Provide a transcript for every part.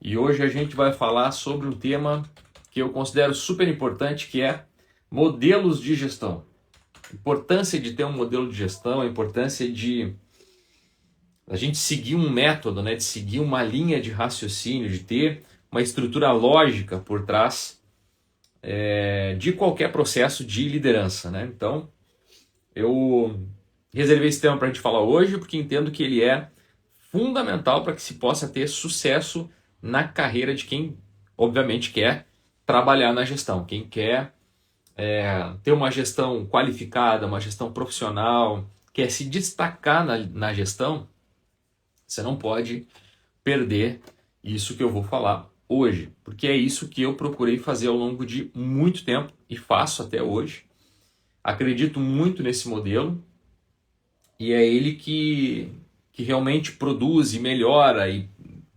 E hoje a gente vai falar sobre um tema que eu considero super importante, que é modelos de gestão. A importância de ter um modelo de gestão, a importância de a gente seguir um método, né, de seguir uma linha de raciocínio, de ter uma estrutura lógica por trás de qualquer processo de liderança, né? Então, eu reservei esse tema para a gente falar hoje, porque entendo que ele é fundamental para que se possa ter sucesso na carreira de quem, obviamente, quer trabalhar na gestão, quem quer ter uma gestão qualificada, uma gestão profissional, quer se destacar na gestão. Você não pode perder isso que eu vou falar hoje, porque é isso que eu procurei fazer ao longo de muito tempo e faço até hoje. Acredito muito nesse modelo e é ele que realmente produz e melhora e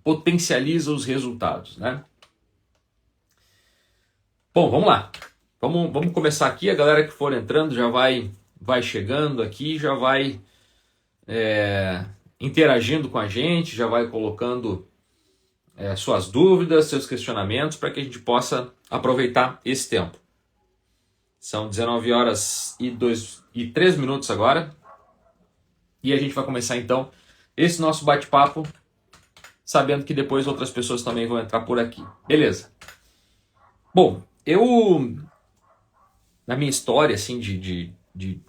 potencializa os resultados, né? Bom, vamos lá. Vamos começar aqui. A galera que for entrando já vai chegando aqui, já vai interagindo com a gente, já vai colocando suas dúvidas, seus questionamentos, para que a gente possa aproveitar esse tempo. São 19 horas e 3 minutos agora. E a gente vai começar então esse nosso bate-papo, sabendo que depois outras pessoas também vão entrar por aqui. Beleza. Bom, na minha história assim, de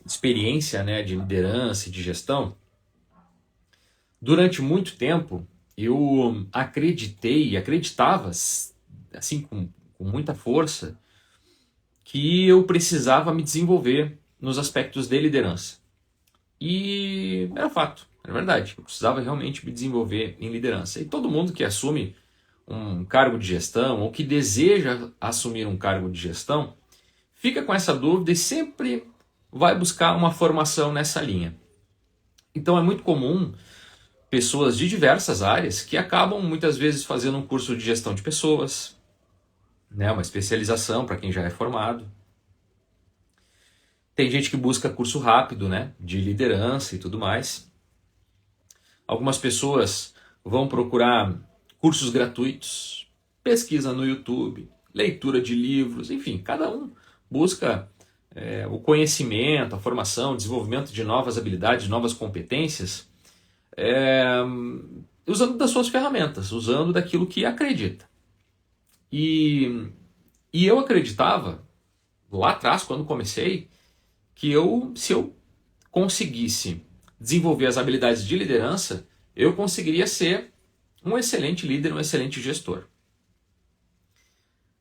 experiência, né, de liderança e de gestão, durante muito tempo eu acreditava, assim, com muita força, que eu precisava me desenvolver nos aspectos de liderança. E era fato, era verdade. Eu precisava realmente me desenvolver em liderança. E todo mundo que assume um cargo de gestão ou que deseja assumir um cargo de gestão fica com essa dúvida e sempre vai buscar uma formação nessa linha. Então é muito comum pessoas de diversas áreas que acabam muitas vezes fazendo um curso de gestão de pessoas, né, uma especialização para quem já é formado. Tem gente que busca curso rápido, né, de liderança e tudo mais. Algumas pessoas vão procurar cursos gratuitos, pesquisa no YouTube, leitura de livros, enfim, cada um busca o conhecimento, a formação, o desenvolvimento de novas habilidades, novas competências, usando das suas ferramentas, usando daquilo que acredita. E eu acreditava, lá atrás, quando comecei, que se eu conseguisse desenvolver as habilidades de liderança, eu conseguiria ser um excelente líder, um excelente gestor.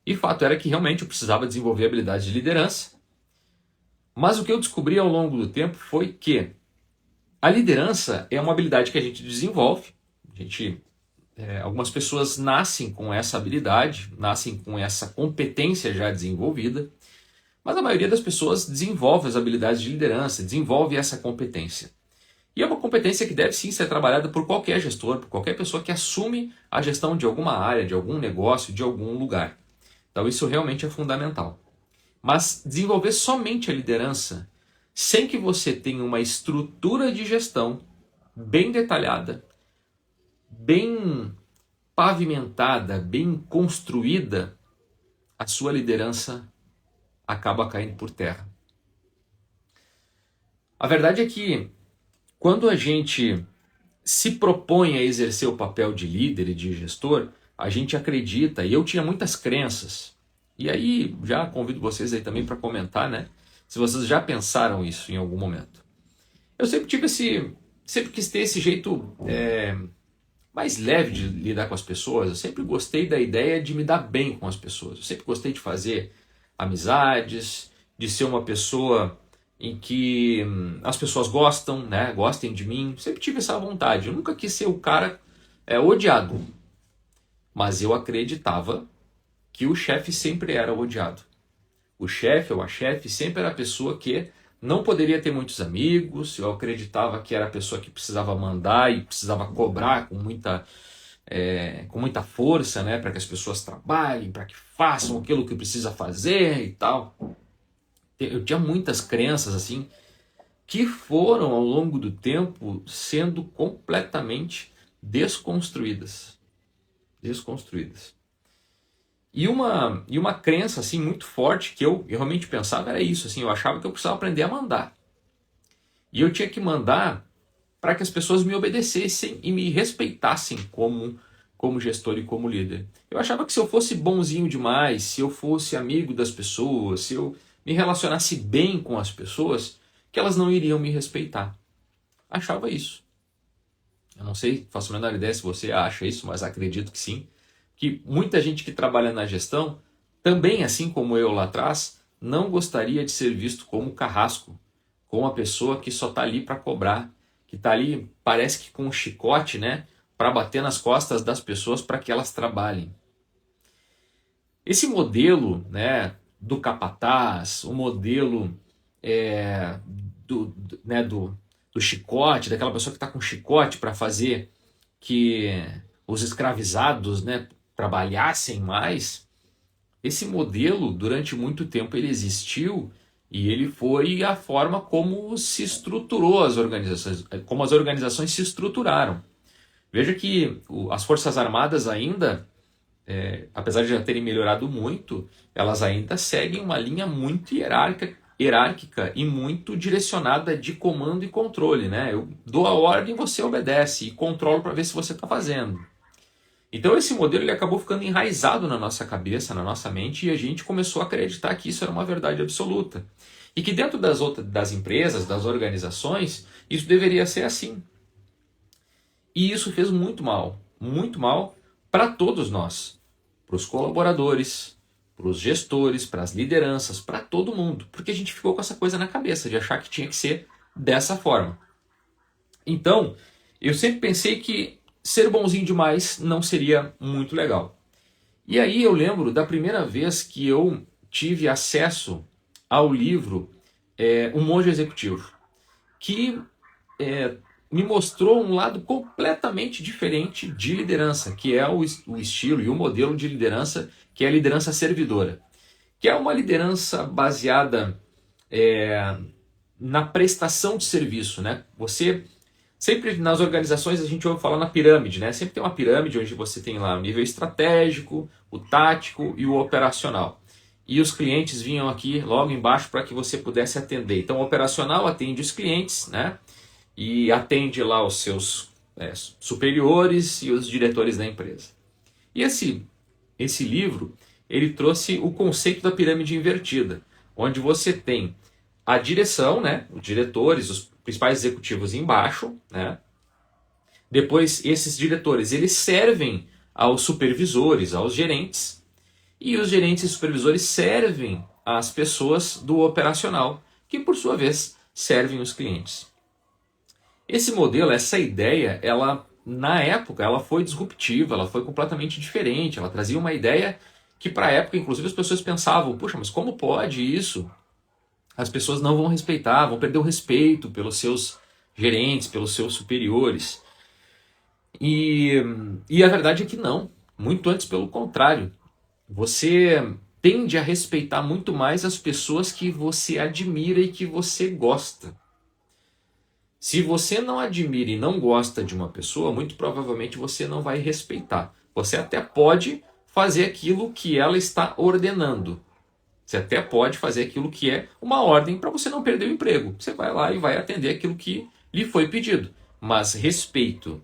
E fato era que realmente eu precisava desenvolver habilidades de liderança, mas o que eu descobri ao longo do tempo foi que a liderança é uma habilidade que a gente desenvolve. Algumas pessoas nascem com essa habilidade, nascem com essa competência já desenvolvida, mas a maioria das pessoas desenvolve as habilidades de liderança, desenvolve essa competência. E é uma competência que deve sim ser trabalhada por qualquer gestor, por qualquer pessoa que assume a gestão de alguma área, de algum negócio, de algum lugar. Então isso realmente é fundamental. Mas desenvolver somente a liderança, sem que você tenha uma estrutura de gestão bem detalhada, bem pavimentada, bem construída, a sua liderança acaba caindo por terra. A verdade é que quando a gente se propõe a exercer o papel de líder e de gestor, a gente acredita, e eu tinha muitas crenças, e aí já convido vocês aí também para comentar, né? Se vocês já pensaram isso em algum momento. Eu sempre quis ter esse jeito mais leve de lidar com as pessoas. Eu sempre gostei da ideia de me dar bem com as pessoas. Eu sempre gostei de fazer amizades, de ser uma pessoa em que as pessoas gostam, né? Gostem de mim. Sempre tive essa vontade. Eu nunca quis ser o cara odiado. Mas eu acreditava que o chefe sempre era odiado. O chefe ou a chefe sempre era a pessoa que não poderia ter muitos amigos. Eu acreditava que era a pessoa que precisava mandar e precisava cobrar com muita força, né, para que as pessoas trabalhem, para que façam aquilo que precisa fazer e tal. Eu tinha muitas crenças assim que foram ao longo do tempo sendo completamente desconstruídas. desconstruídas. E uma crença assim muito forte que eu realmente pensava era isso, assim, eu achava que eu precisava aprender a mandar. E eu tinha que mandar para que as pessoas me obedecessem e me respeitassem como gestor e como líder. Eu achava que se eu fosse bonzinho demais, se eu fosse amigo das pessoas, se eu me relacionasse bem com as pessoas, que elas não iriam me respeitar. Achava isso. Eu não sei, faço a menor ideia se você acha isso, mas acredito que sim. Que muita gente que trabalha na gestão, também assim como eu lá atrás, não gostaria de ser visto como carrasco, como uma pessoa que só está ali para cobrar, que está ali, parece que com um chicote, né, para bater nas costas das pessoas para que elas trabalhem. Esse modelo, né, do capataz, o modelo do chicote, daquela pessoa que está com chicote para fazer que os escravizados, né, trabalhassem mais, esse modelo durante muito tempo ele existiu e ele foi a forma como se estruturou as organizações, como as organizações se estruturaram. Veja que as Forças Armadas ainda, apesar de já terem melhorado muito, elas ainda seguem uma linha muito hierárquica e muito direcionada de comando e controle, né? Eu dou a ordem, você obedece e controlo para ver se você está fazendo. Então esse modelo ele acabou ficando enraizado na nossa cabeça, na nossa mente, e a gente começou a acreditar que isso era uma verdade absoluta. E que dentro das empresas, das organizações, isso deveria ser assim. E isso fez muito mal para todos nós, para os colaboradores, para os gestores, para as lideranças, para todo mundo, porque a gente ficou com essa coisa na cabeça de achar que tinha que ser dessa forma. Então, eu sempre pensei que ser bonzinho demais não seria muito legal. E aí eu lembro da primeira vez que eu tive acesso ao livro O Monge Executivo, que me mostrou um lado completamente diferente de liderança, que é o estilo e o modelo de liderança, que é a liderança servidora, que é uma liderança baseada na prestação de serviço, né? Você sempre nas organizações a gente ouve falar na pirâmide, né? Sempre tem uma pirâmide onde você tem lá o nível estratégico, o tático e o operacional. E os clientes vinham aqui logo embaixo para que você pudesse atender. Então o operacional atende os clientes, né? E atende lá os seus superiores e os diretores da empresa. E esse livro, ele trouxe o conceito da pirâmide invertida, onde você tem a direção, né, os diretores, os principais executivos embaixo, né? Depois esses diretores, eles servem aos supervisores, aos gerentes, e os gerentes e supervisores servem às pessoas do operacional, que por sua vez servem os clientes. Esse modelo, essa ideia, ela na época ela foi disruptiva, ela foi completamente diferente, ela trazia uma ideia que para a época, inclusive, as pessoas pensavam, puxa, mas como pode isso? As pessoas não vão respeitar, vão perder o respeito pelos seus gerentes, pelos seus superiores. E a verdade é que não, muito antes pelo contrário. Você tende a respeitar muito mais as pessoas que você admira e que você gosta. Se você não admira e não gosta de uma pessoa, muito provavelmente você não vai respeitar. Você até pode fazer aquilo que ela está ordenando. Você até pode fazer aquilo que é uma ordem para você não perder o emprego. Você vai lá e vai atender aquilo que lhe foi pedido. Mas respeito,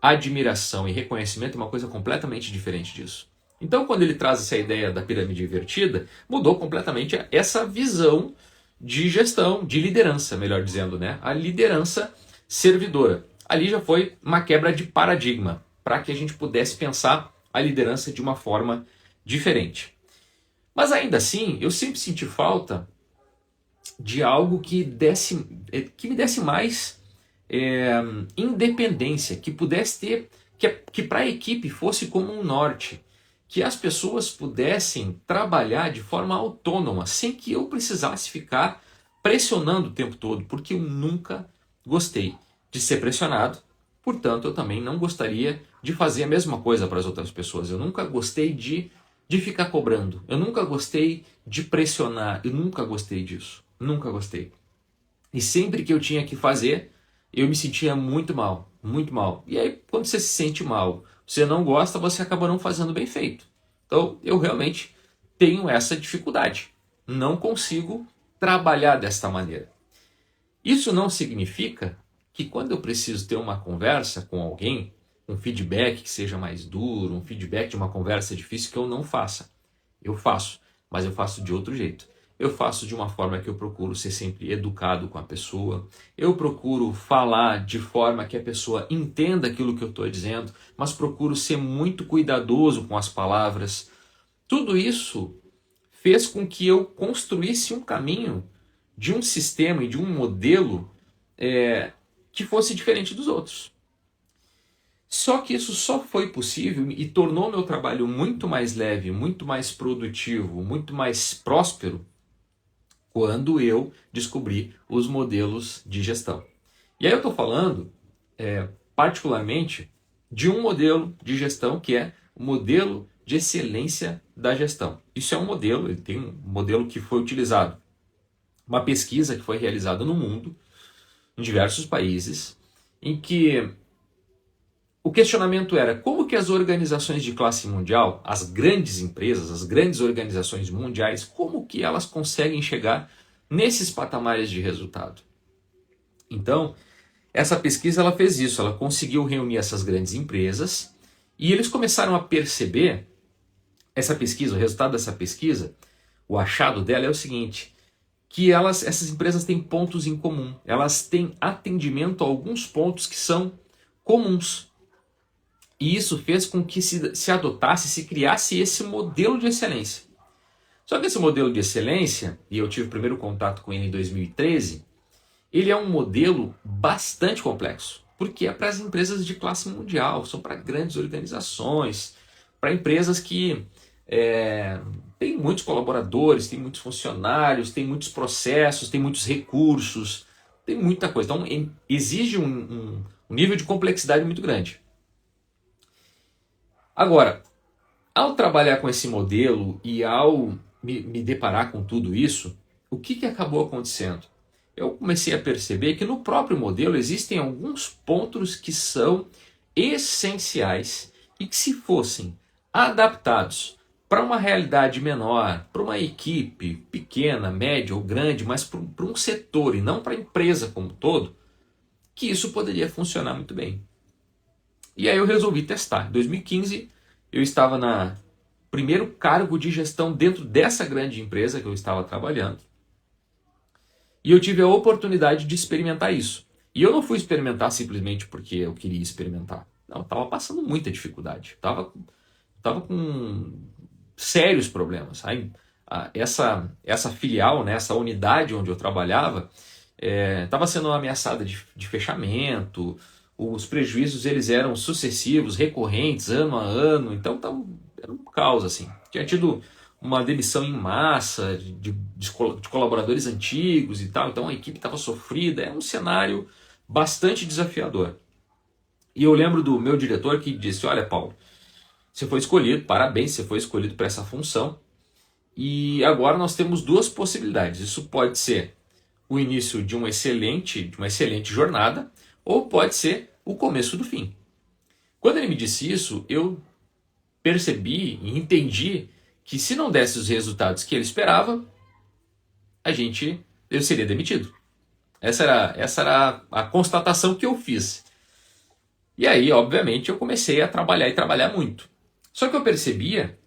admiração e reconhecimento é uma coisa completamente diferente disso. Então, quando ele traz essa ideia da pirâmide invertida, mudou completamente essa visão de gestão, de liderança, melhor dizendo, né? A liderança servidora. Ali já foi uma quebra de paradigma, para que a gente pudesse pensar a liderança de uma forma diferente. Mas ainda assim, eu sempre senti falta de algo que me desse mais independência, que pudesse ter, que para a equipe fosse como um norte, que as pessoas pudessem trabalhar de forma autônoma, sem que eu precisasse ficar pressionando o tempo todo, porque eu nunca gostei de ser pressionado, portanto eu também não gostaria de fazer a mesma coisa para as outras pessoas. Eu nunca gostei de ficar cobrando, eu nunca gostei de pressionar, eu nunca gostei disso, nunca gostei. E sempre que eu tinha que fazer, eu me sentia muito mal, muito mal. E aí quando você se sente mal você não gosta, você acaba não fazendo bem feito. Então, eu realmente tenho essa dificuldade. Não consigo trabalhar desta maneira. Isso não significa que quando eu preciso ter uma conversa com alguém, um feedback que seja mais duro, um feedback de uma conversa difícil, que eu não faça. Eu faço, mas eu faço de outro jeito. Eu faço de uma forma que eu procuro ser sempre educado com a pessoa. Eu procuro falar de forma que a pessoa entenda aquilo que eu estou dizendo, mas procuro ser muito cuidadoso com as palavras. Tudo isso fez com que eu construísse um caminho de um sistema e de um modelo que fosse diferente dos outros. Só que isso só foi possível e tornou meu trabalho muito mais leve, muito mais produtivo, muito mais próspero quando eu descobri os modelos de gestão. E aí eu estou falando particularmente de um modelo de gestão que é o modelo de excelência da gestão. Isso é um modelo, ele tem um modelo que foi utilizado, uma pesquisa que foi realizada no mundo, em diversos países, em que o questionamento era como que as organizações de classe mundial, as grandes empresas, as grandes organizações mundiais, como que elas conseguem chegar nesses patamares de resultado. Então, essa pesquisa ela fez isso, ela conseguiu reunir essas grandes empresas e eles começaram a perceber essa pesquisa, o resultado dessa pesquisa, o achado dela é o seguinte, que essas empresas têm pontos em comum, elas têm atendimento a alguns pontos que são comuns. E isso fez com que se adotasse, se criasse esse modelo de excelência. Só que esse modelo de excelência, e eu tive o primeiro contato com ele em 2013, ele é um modelo bastante complexo, porque é para as empresas de classe mundial, são para grandes organizações, para empresas que têm muitos colaboradores, têm muitos funcionários, têm muitos processos, têm muitos recursos, tem muita coisa. Então exige um nível de complexidade muito grande. Agora, ao trabalhar com esse modelo e ao me deparar com tudo isso, o que acabou acontecendo? Eu comecei a perceber que no próprio modelo existem alguns pontos que são essenciais e que se fossem adaptados para uma realidade menor, para uma equipe pequena, média ou grande, mas para um setor e não para a empresa como um todo, que isso poderia funcionar muito bem. E aí eu resolvi testar. Em 2015 eu estava no primeiro cargo de gestão dentro dessa grande empresa que eu estava trabalhando. E eu tive a oportunidade de experimentar isso. E eu não fui experimentar simplesmente porque eu queria experimentar. Não, eu estava passando muita dificuldade. Estava com sérios problemas. Aí, essa filial, né, essa unidade onde eu trabalhava, estava sendo ameaçada de fechamento. Os prejuízos eles eram sucessivos, recorrentes, ano a ano. Então era um caos assim. Tinha tido uma demissão em massa de colaboradores antigos e tal. Então a equipe estava sofrida. É um cenário bastante desafiador. E eu lembro do meu diretor que disse, olha Paulo, você foi escolhido, parabéns, você foi escolhido para essa função. E agora nós temos duas possibilidades. Isso pode ser o início de uma excelente jornada, ou pode ser o começo do fim. Quando ele me disse isso, eu percebi e entendi que se não desse os resultados que ele esperava, eu seria demitido. Essa era a constatação que eu fiz. E aí, obviamente, eu comecei a trabalhar e trabalhar muito. Só que eu percebia,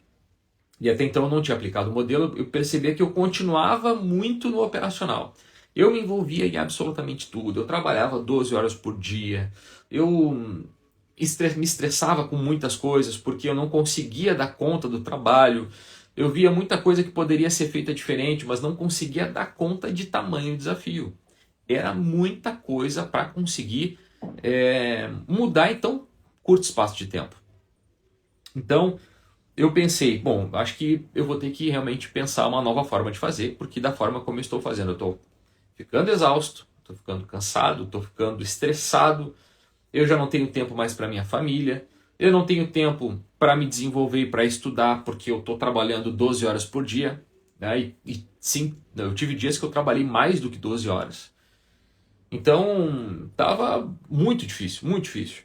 e até então eu não tinha aplicado o modelo, eu percebia que eu continuava muito no operacional. Eu me envolvia em absolutamente tudo, eu trabalhava 12 horas por dia, eu me estressava com muitas coisas porque eu não conseguia dar conta do trabalho, eu via muita coisa que poderia ser feita diferente, mas não conseguia dar conta de tamanho desafio. Era muita coisa para conseguir mudar em tão curto espaço de tempo. Então, eu pensei, bom, acho que eu vou ter que realmente pensar uma nova forma de fazer, porque da forma como eu estou fazendo, eu estou ficando exausto, estou ficando cansado, estou ficando estressado, eu já não tenho tempo mais para minha família, eu não tenho tempo para me desenvolver e para estudar, porque eu estou trabalhando 12 horas por dia, né? E sim, eu tive dias que eu trabalhei mais do que 12 horas. Então, estava muito difícil, muito difícil.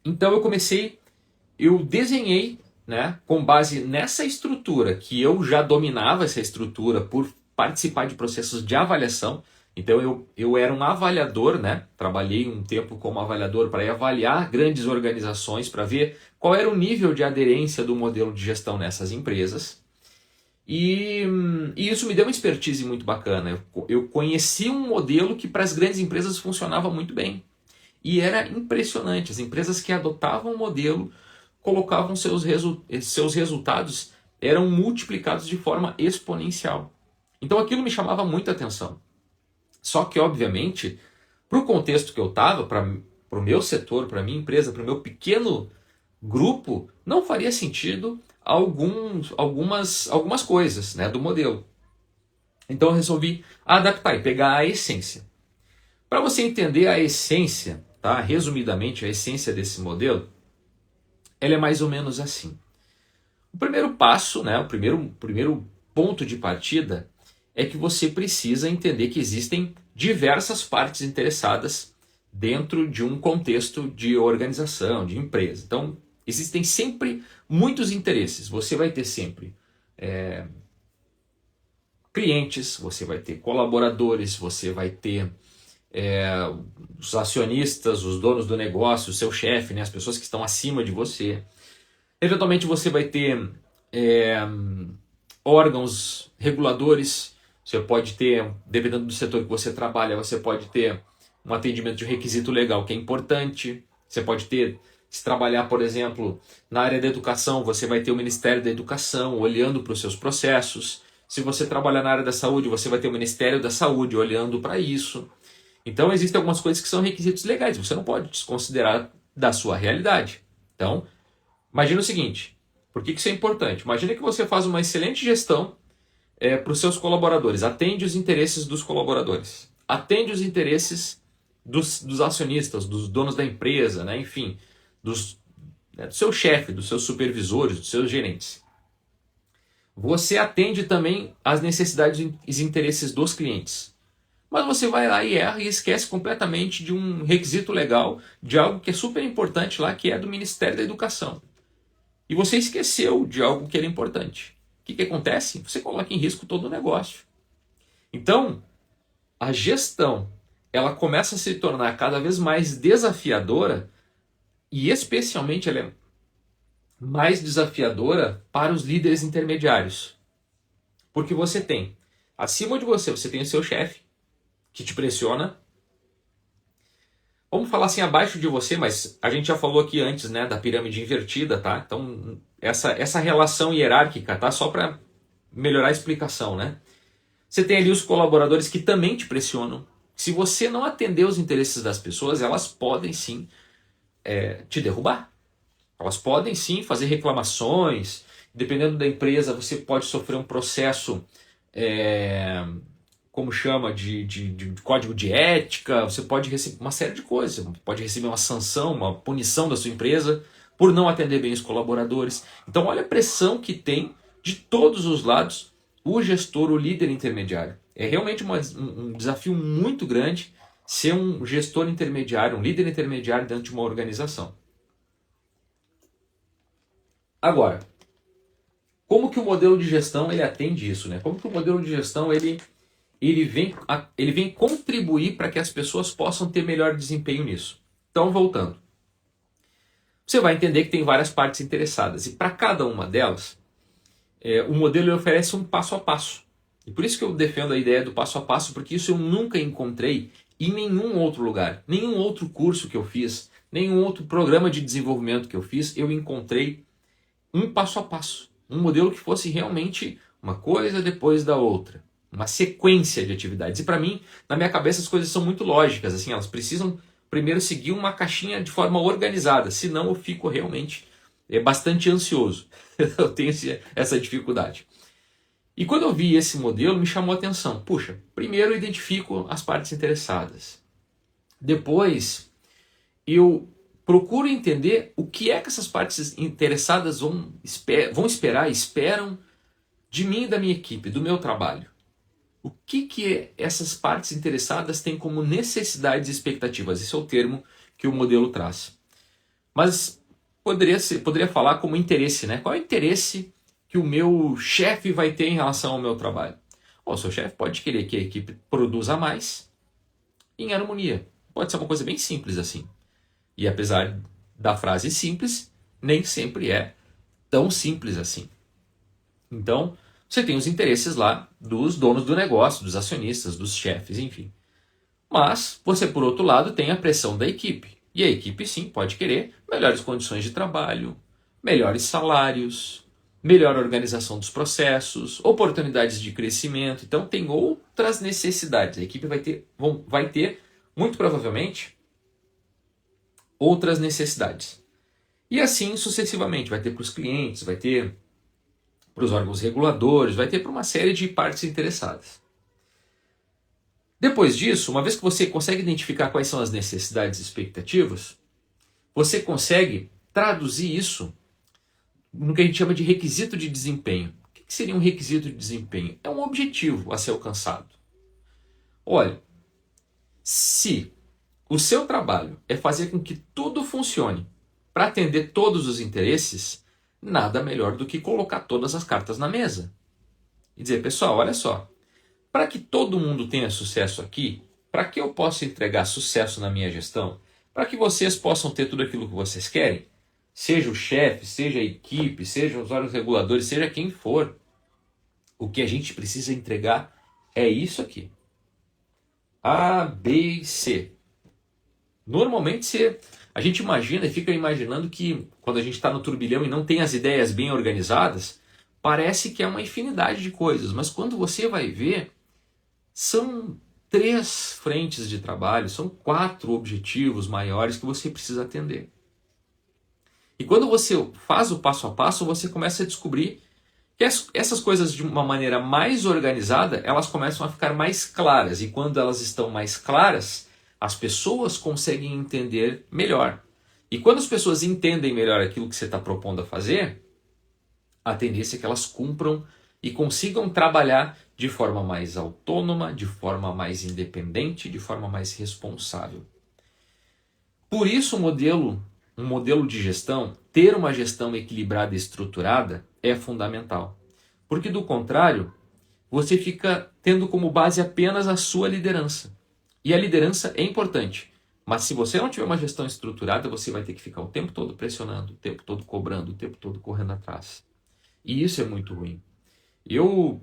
Então eu comecei eu desenhei, né, com base nessa estrutura, que eu já dominava essa estrutura por participar de processos de avaliação. Então eu era um avaliador, né? Trabalhei um tempo como avaliador para avaliar grandes organizações, para ver qual era o nível de aderência do modelo de gestão nessas empresas. E isso me deu uma expertise muito bacana. Eu conheci um modelo que para as grandes empresas funcionava muito bem. E era impressionante. As empresas que adotavam o modelo colocavam seus resultados, eram multiplicados de forma exponencial. Então aquilo me chamava muita atenção. Só que, obviamente, para o contexto que eu estava, para o meu setor, para a minha empresa, para o meu pequeno grupo, não faria sentido algumas coisas, né, do modelo. Então eu resolvi adaptar e pegar a essência. Para você entender a essência, tá? Resumidamente, a essência desse modelo, ela é mais ou menos assim. O primeiro passo, né, o primeiro ponto de partida é que você precisa entender que existem diversas partes interessadas dentro de um contexto de organização, de empresa. Então, existem sempre muitos interesses. Você vai ter sempre clientes, você vai ter colaboradores, você vai ter os acionistas, os donos do negócio, o seu chefe, né, as pessoas que estão acima de você. Eventualmente você vai ter órgãos reguladores, você pode ter, dependendo do setor que você trabalha, você pode ter um atendimento de requisito legal que é importante, você pode ter, se trabalhar, por exemplo, na área da educação, você vai ter o Ministério da Educação olhando para os seus processos. Se você trabalhar na área da saúde, você vai ter o Ministério da Saúde olhando para isso. Então existem algumas coisas que são requisitos legais, você não pode desconsiderar da sua realidade. Então, imagina o seguinte, por que isso é importante? Imagina que você faz uma excelente gestão para os seus colaboradores, atende os interesses dos colaboradores, atende os interesses dos acionistas, dos donos da empresa, né? Enfim, do seu chefe, dos seus supervisores, dos seus gerentes. Você atende também às necessidades e os interesses dos clientes. Mas você vai lá e erra e esquece completamente de um requisito legal, de algo que é super importante lá, que é do Ministério da Educação. E você esqueceu de algo que era importante. O que acontece? Você coloca em risco todo o negócio. Então, a gestão, ela começa a se tornar cada vez mais desafiadora e especialmente ela é mais desafiadora para os líderes intermediários. Porque você tem, acima de você tem o seu chefe, que te pressiona. Vamos falar assim, abaixo de você, mas a gente já falou aqui antes, né, da pirâmide invertida, tá? Então, essa relação hierárquica, tá? Só para melhorar a explicação, né? Você tem ali os colaboradores que também te pressionam. Se você não atender os interesses das pessoas, elas podem sim te derrubar. Elas podem sim fazer reclamações. Dependendo da empresa, você pode sofrer um processo, como chama, de código de ética. Você pode receber uma série de coisas. Você pode receber uma sanção, uma punição da sua empresa por não atender bem os colaboradores. Então olha a pressão que tem de todos os lados o gestor, o líder intermediário. É realmente um desafio muito grande ser um gestor intermediário, um líder intermediário dentro de uma organização. Agora, como que o modelo de gestão ele atende isso, né? Como que o modelo de gestão ele vem contribuir para que as pessoas possam ter melhor desempenho nisso? Então, voltando. Você vai entender que tem várias partes interessadas e para cada uma delas, o modelo oferece um passo a passo. E por isso que eu defendo a ideia do passo a passo, porque isso eu nunca encontrei em nenhum outro lugar. Nenhum outro curso que eu fiz, nenhum outro programa de desenvolvimento que eu fiz, eu encontrei um passo a passo. Um modelo que fosse realmente uma coisa depois da outra. Uma sequência de atividades. E para mim, na minha cabeça, as coisas são muito lógicas. Assim, elas precisam primeiro seguir uma caixinha de forma organizada. Senão eu fico realmente bastante ansioso. Eu tenho essa dificuldade. E quando eu vi esse modelo, me chamou a atenção. Puxa, primeiro eu identifico as partes interessadas. Depois, eu procuro entender o que é que essas partes interessadas vão esperam de mim e da minha equipe, do meu trabalho. O que essas partes interessadas têm como necessidades e expectativas? Esse é o termo que o modelo traz. Mas poderia falar como interesse, né? Qual é o interesse que o meu chefe vai ter em relação ao meu trabalho? O seu chefe pode querer que a equipe produza mais em harmonia. Pode ser uma coisa bem simples assim. E apesar da frase simples, nem sempre é tão simples assim. Então, você tem os interesses lá dos donos do negócio, dos acionistas, dos chefes, enfim. Mas você, por outro lado, tem a pressão da equipe. E a equipe, sim, pode querer melhores condições de trabalho, melhores salários, melhor organização dos processos, oportunidades de crescimento. Então, tem outras necessidades. A equipe vai ter muito provavelmente, outras necessidades. E assim sucessivamente. Vai ter para os clientes, vai ter para os órgãos reguladores, vai ter para uma série de partes interessadas. Depois disso, uma vez que você consegue identificar quais são as necessidades e expectativas, você consegue traduzir isso no que a gente chama de requisito de desempenho. O que seria um requisito de desempenho? É um objetivo a ser alcançado. Olha, se o seu trabalho é fazer com que tudo funcione para atender todos os interesses, nada melhor do que colocar todas as cartas na mesa. E dizer, pessoal, olha só, para que todo mundo tenha sucesso aqui, para que eu possa entregar sucesso na minha gestão, para que vocês possam ter tudo aquilo que vocês querem, seja o chefe, seja a equipe, sejam os órgãos reguladores, seja quem for, o que a gente precisa entregar é isso aqui. A, B e C. Normalmente a gente imagina e fica imaginando que quando a gente está no turbilhão e não tem as ideias bem organizadas, parece que é uma infinidade de coisas, mas quando você vai ver, são 3 frentes de trabalho, são 4 objetivos maiores que você precisa atender. E quando você faz o passo a passo, você começa a descobrir que essas coisas de uma maneira mais organizada, elas começam a ficar mais claras. E quando elas estão mais claras, as pessoas conseguem entender melhor. E quando as pessoas entendem melhor aquilo que você está propondo a fazer, a tendência é que elas cumpram e consigam trabalhar de forma mais autônoma, de forma mais independente, de forma mais responsável. Por isso um modelo de gestão, ter uma gestão equilibrada e estruturada é fundamental. Porque do contrário, você fica tendo como base apenas a sua liderança. E a liderança é importante, mas se você não tiver uma gestão estruturada, você vai ter que ficar o tempo todo pressionando, o tempo todo cobrando, o tempo todo correndo atrás. E isso é muito ruim. Eu,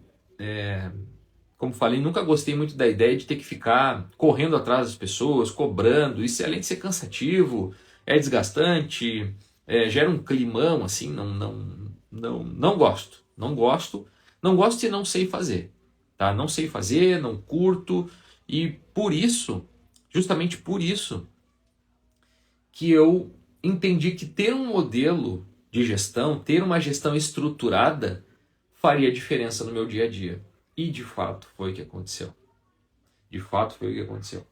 como falei, nunca gostei muito da ideia de ter que ficar correndo atrás das pessoas, cobrando. Isso, além de ser cansativo, é desgastante, gera um climão, assim, não gosto. Não gosto e não sei fazer. Tá? Não sei fazer, não curto. E por isso, justamente por isso, que eu entendi que ter um modelo de gestão, ter uma gestão estruturada, faria diferença no meu dia a dia. E de fato foi o que aconteceu. De fato foi o que aconteceu.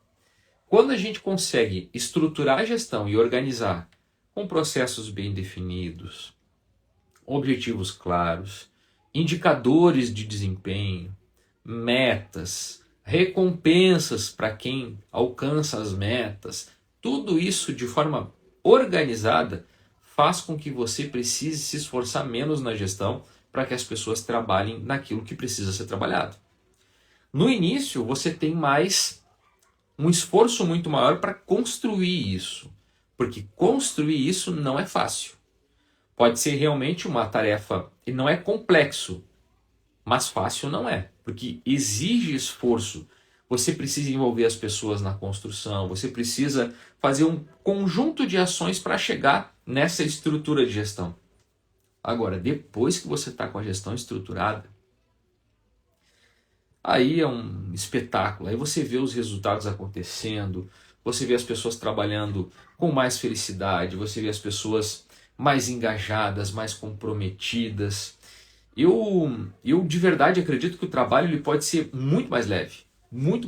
Quando a gente consegue estruturar a gestão e organizar com processos bem definidos, objetivos claros, indicadores de desempenho, metas, recompensas para quem alcança as metas, tudo isso de forma organizada faz com que você precise se esforçar menos na gestão para que as pessoas trabalhem naquilo que precisa ser trabalhado. No início, você tem um esforço muito maior para construir isso, porque construir isso não é fácil. Pode ser realmente uma tarefa, e não é complexo, mas fácil não é, porque exige esforço. Você precisa envolver as pessoas na construção, você precisa fazer um conjunto de ações para chegar nessa estrutura de gestão. Agora, depois que você está com a gestão estruturada, aí é um espetáculo. Aí você vê os resultados acontecendo, você vê as pessoas trabalhando com mais felicidade, você vê as pessoas mais engajadas, mais comprometidas. Eu de verdade acredito que o trabalho ele pode ser muito mais leve, muito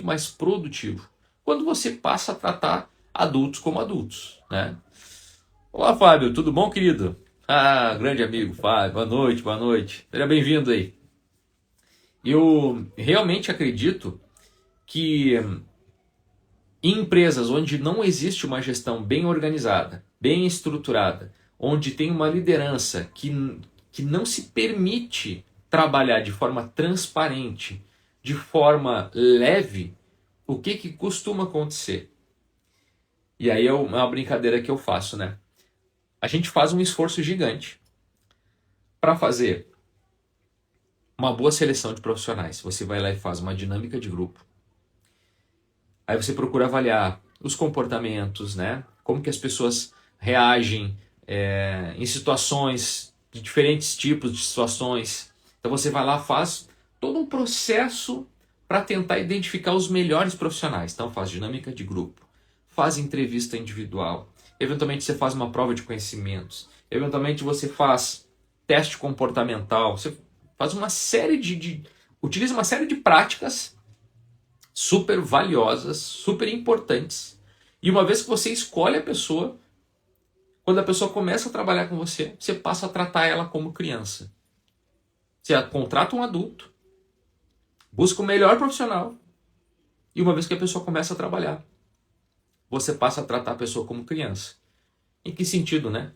mais produtivo, quando você passa a tratar adultos como adultos, né? Olá, Fábio, tudo bom, querido? Ah, grande amigo Fábio, boa noite, boa noite. Seja bem-vindo aí. Eu realmente acredito que Em empresas onde não existe uma gestão bem organizada, bem estruturada, onde tem uma liderança que não se permite trabalhar de forma transparente, de forma leve, o que costuma acontecer? E aí é uma brincadeira que eu faço, né? A gente faz um esforço gigante para fazer uma boa seleção de profissionais. Você vai lá e faz uma dinâmica de grupo. Aí você procura avaliar os comportamentos, né? Como que as pessoas reagem em situações, de diferentes tipos de situações. Então você vai lá, faz todo um processo para tentar identificar os melhores profissionais. Então faz dinâmica de grupo, faz entrevista individual, eventualmente você faz uma prova de conhecimentos, eventualmente você faz teste comportamental, você faz uma série utiliza uma série de práticas super valiosas, super importantes. E uma vez que você escolhe a pessoa, quando a pessoa começa a trabalhar com você, você passa a tratar ela como criança. Você contrata um adulto, busca o melhor profissional, e uma vez que a pessoa começa a trabalhar, você passa a tratar a pessoa como criança. Em que sentido, né?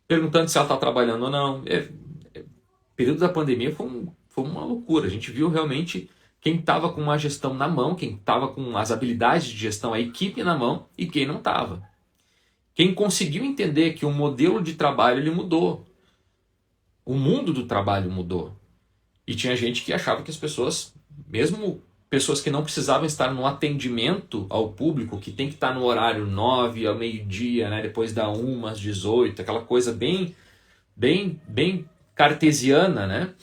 Perguntando se ela está trabalhando ou não. O período da pandemia foi uma loucura. A gente viu realmente quem estava com uma gestão na mão, quem estava com as habilidades de gestão, a equipe na mão, e quem não estava. Quem conseguiu entender que o modelo de trabalho ele mudou. O mundo do trabalho mudou. E tinha gente que achava que as pessoas, mesmo pessoas que não precisavam estar no atendimento ao público, que tem que estar no horário 9 ao meio-dia, né, depois da 1 às 18, aquela coisa bem cartesiana, né?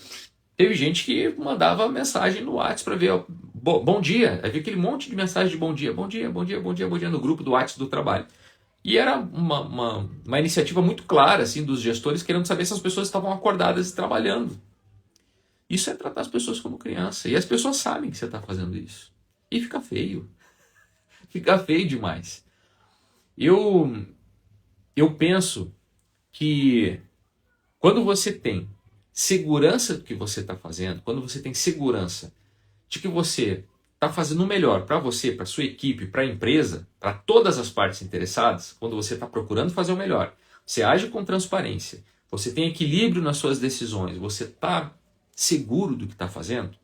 Teve gente que mandava mensagem no WhatsApp para ver, bom dia, havia aquele monte de mensagem de bom dia, bom dia, bom dia, bom dia, bom dia no grupo do WhatsApp do trabalho. E era uma iniciativa muito clara assim, dos gestores querendo saber se as pessoas estavam acordadas e trabalhando. Isso é tratar as pessoas como criança. E as pessoas sabem que você está fazendo isso. E fica feio. Fica feio demais. Eu penso que quando você tem segurança do que você está fazendo, quando você tem segurança de que você está fazendo o melhor para você, para sua equipe, para a empresa, para todas as partes interessadas, quando você está procurando fazer o melhor, você age com transparência, você tem equilíbrio nas suas decisões, você está seguro do que está fazendo,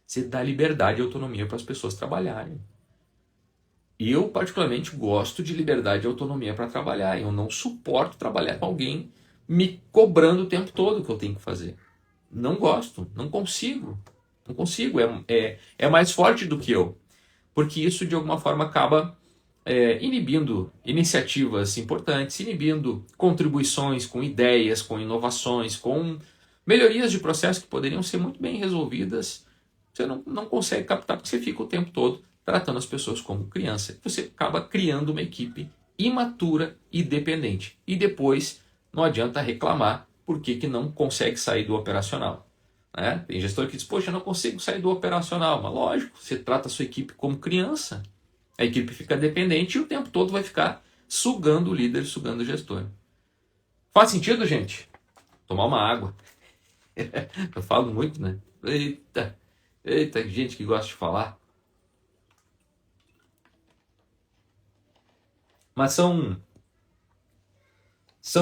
você dá liberdade e autonomia para as pessoas trabalharem. E eu, particularmente, gosto de liberdade e autonomia para trabalhar. Eu não suporto trabalhar com alguém me cobrando o tempo todo o que eu tenho que fazer. Não gosto, não consigo. Não consigo, é mais forte do que eu. Porque isso, de alguma forma, acaba inibindo iniciativas importantes, inibindo contribuições com ideias, com inovações, com melhorias de processo que poderiam ser muito bem resolvidas. Você não consegue captar porque você fica o tempo todo tratando as pessoas como criança. Você acaba criando uma equipe imatura e dependente. E depois não adianta reclamar porque não consegue sair do operacional. Né? Tem gestor que diz, poxa, eu não consigo sair do operacional. Mas lógico, você trata a sua equipe como criança. A equipe fica dependente e o tempo todo vai ficar sugando o líder, sugando o gestor. Faz sentido, gente? Tomar uma água. Eu falo muito, né? Eita, gente que gosta de falar. Mas são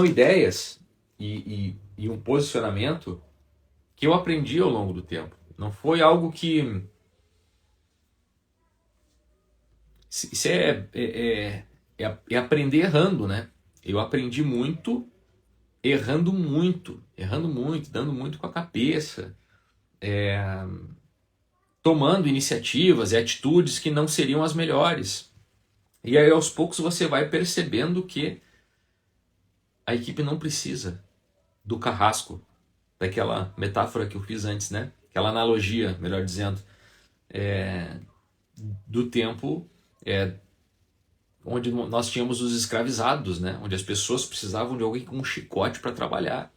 ideias e um posicionamento que eu aprendi ao longo do tempo. Não foi algo que... Isso é aprender errando, né? Eu aprendi muito errando muito, dando muito com a cabeça, tomando iniciativas e atitudes que não seriam as melhores. E aí aos poucos você vai percebendo que a equipe não precisa do carrasco, daquela metáfora que eu fiz antes, né? Aquela analogia, melhor dizendo, do tempo onde nós tínhamos os escravizados, né? Onde as pessoas precisavam de alguém com um chicote para trabalhar.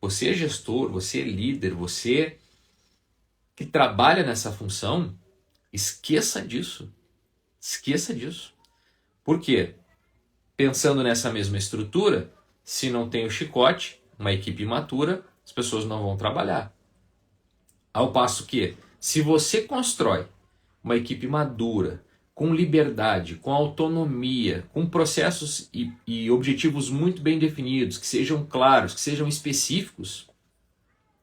Você é gestor, você é líder, você que trabalha nessa função, esqueça disso. Esqueça disso. Por quê? Pensando nessa mesma estrutura, se não tem o chicote, uma equipe imatura, as pessoas não vão trabalhar. Ao passo que, se você constrói uma equipe madura, com liberdade, com autonomia, com processos e objetivos muito bem definidos, que sejam claros, que sejam específicos,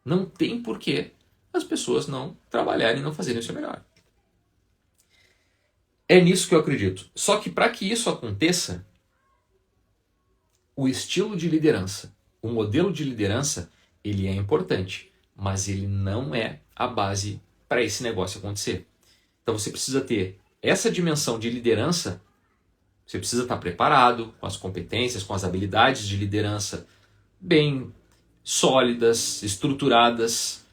não tem porquê as pessoas não trabalharem e não fazerem o seu melhor. É nisso que eu acredito. Só que para que isso aconteça, o estilo de liderança, o modelo de liderança, ele é importante, mas ele não é a base para esse negócio acontecer. Então você precisa ter essa dimensão de liderança, você precisa estar preparado com as competências, com as habilidades de liderança bem sólidas, estruturadas,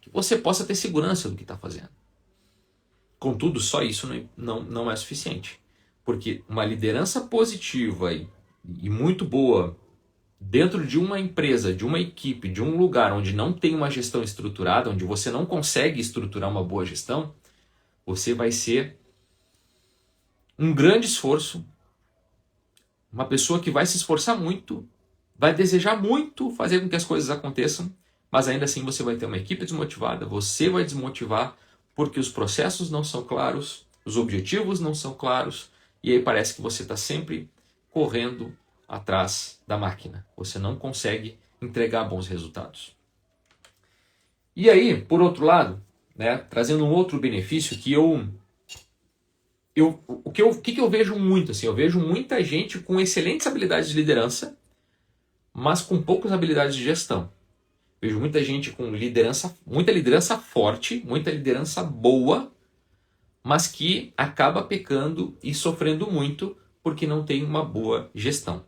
que você possa ter segurança do que está fazendo. Contudo, só isso não é suficiente. Porque uma liderança positiva e muito boa dentro de uma empresa, de uma equipe, de um lugar onde não tem uma gestão estruturada, onde você não consegue estruturar uma boa gestão, você vai ser um grande esforço, uma pessoa que vai se esforçar muito, vai desejar muito fazer com que as coisas aconteçam, mas ainda assim você vai ter uma equipe desmotivada, você vai desmotivar porque os processos não são claros, os objetivos não são claros, e aí parece que você está sempre correndo atrás da máquina. Você não consegue entregar bons resultados. E aí, por outro lado, né, trazendo um outro benefício que o que eu vejo muito, assim, eu vejo muita gente com excelentes habilidades de liderança, mas com poucas habilidades de gestão. Vejo muita gente com muita liderança forte, muita liderança boa, mas que acaba pecando e sofrendo muito porque não tem uma boa gestão.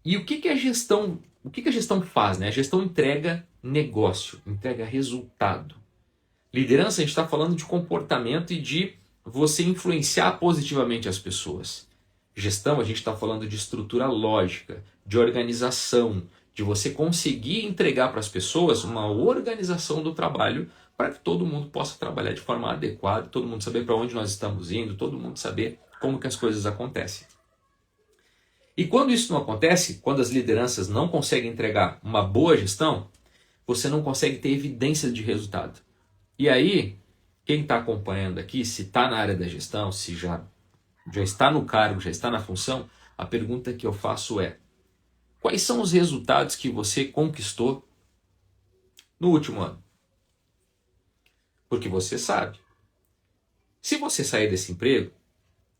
E o que a gestão faz? Né? A gestão entrega negócio, entrega resultado. Liderança, a gente está falando de comportamento e de você influenciar positivamente as pessoas. Gestão, a gente está falando de estrutura lógica, de organização, de você conseguir entregar para as pessoas uma organização do trabalho para que todo mundo possa trabalhar de forma adequada, todo mundo saber para onde nós estamos indo, todo mundo saber como que as coisas acontecem. E quando isso não acontece, quando as lideranças não conseguem entregar uma boa gestão, você não consegue ter evidência de resultado. E aí, quem está acompanhando aqui, se está na área da gestão, se já está no cargo, já está na função, a pergunta que eu faço é: quais são os resultados que você conquistou no último ano? Porque você sabe. Se você sair desse emprego,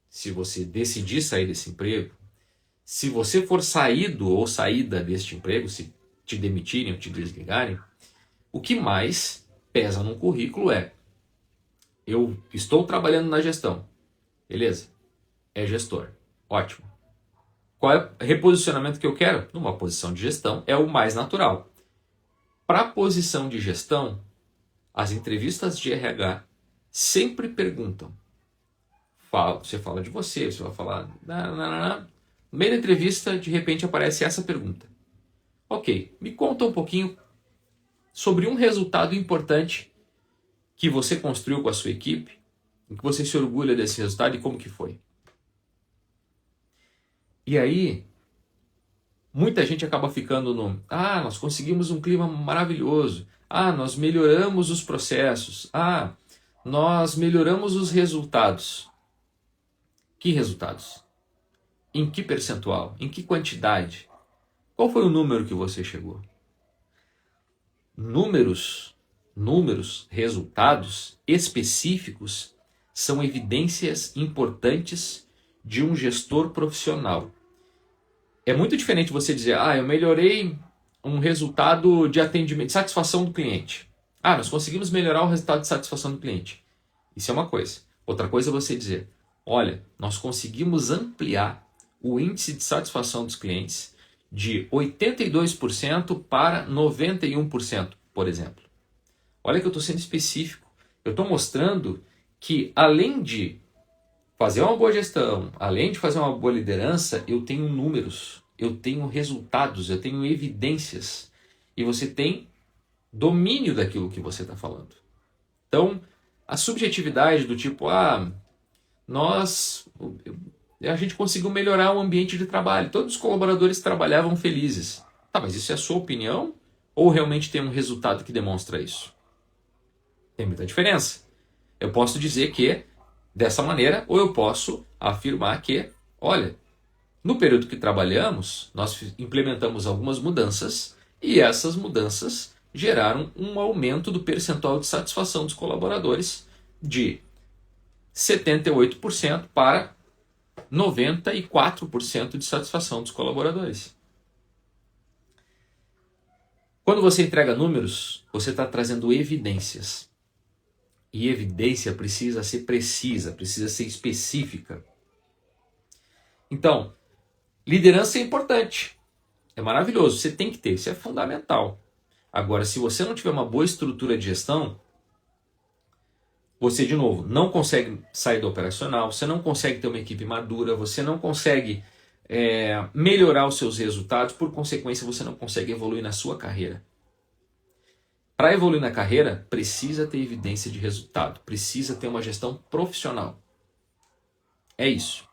se você decidir sair desse emprego, se você for saído ou saída deste emprego, se te demitirem ou te desligarem, o que mais pesa num currículo é: eu estou trabalhando na gestão. Beleza? É gestor. Ótimo. Qual é o reposicionamento que eu quero? Numa posição de gestão é o mais natural. Para a posição de gestão, as entrevistas de RH sempre perguntam. Você fala de você vai falar... No meio da entrevista, de repente, aparece essa pergunta. Ok, me conta um pouquinho sobre um resultado importante que você construiu com a sua equipe, em que você se orgulha desse resultado e como que foi. E aí, muita gente acaba ficando no: nós conseguimos um clima maravilhoso. Nós melhoramos os processos. Nós melhoramos os resultados. Que resultados? Em que percentual? Em que quantidade? Qual foi o número que você chegou? Números, resultados específicos são evidências importantes de um gestor profissional. É muito diferente você dizer: eu melhorei um resultado de atendimento, de satisfação do cliente. Nós conseguimos melhorar o resultado de satisfação do cliente. Isso é uma coisa. Outra coisa é você dizer: olha, nós conseguimos ampliar o índice de satisfação dos clientes de 82% para 91%, por exemplo. Olha que eu estou sendo específico. Eu estou mostrando que, além de fazer uma boa gestão, além de fazer uma boa liderança, eu tenho números, eu tenho resultados, eu tenho evidências. E você tem domínio daquilo que você está falando. Então, a subjetividade do tipo: a gente conseguiu melhorar o ambiente de trabalho, todos os colaboradores trabalhavam felizes. Mas isso é a sua opinião? Ou realmente tem um resultado que demonstra isso? Tem muita diferença. Eu posso dizer que dessa maneira, ou eu posso afirmar que, olha, no período que trabalhamos, nós implementamos algumas mudanças e essas mudanças geraram um aumento do percentual de satisfação dos colaboradores de 78% para 94% de satisfação dos colaboradores. Quando você entrega números, você está trazendo evidências. E evidência precisa ser precisa, precisa ser específica. Então, liderança é importante. É maravilhoso, você tem que ter, isso é fundamental. Agora, se você não tiver uma boa estrutura de gestão, você, de novo, não consegue sair do operacional, você não consegue ter uma equipe madura, você não consegue melhorar os seus resultados, por consequência, você não consegue evoluir na sua carreira. Para evoluir na carreira, precisa ter evidência de resultado, precisa ter uma gestão profissional. É isso.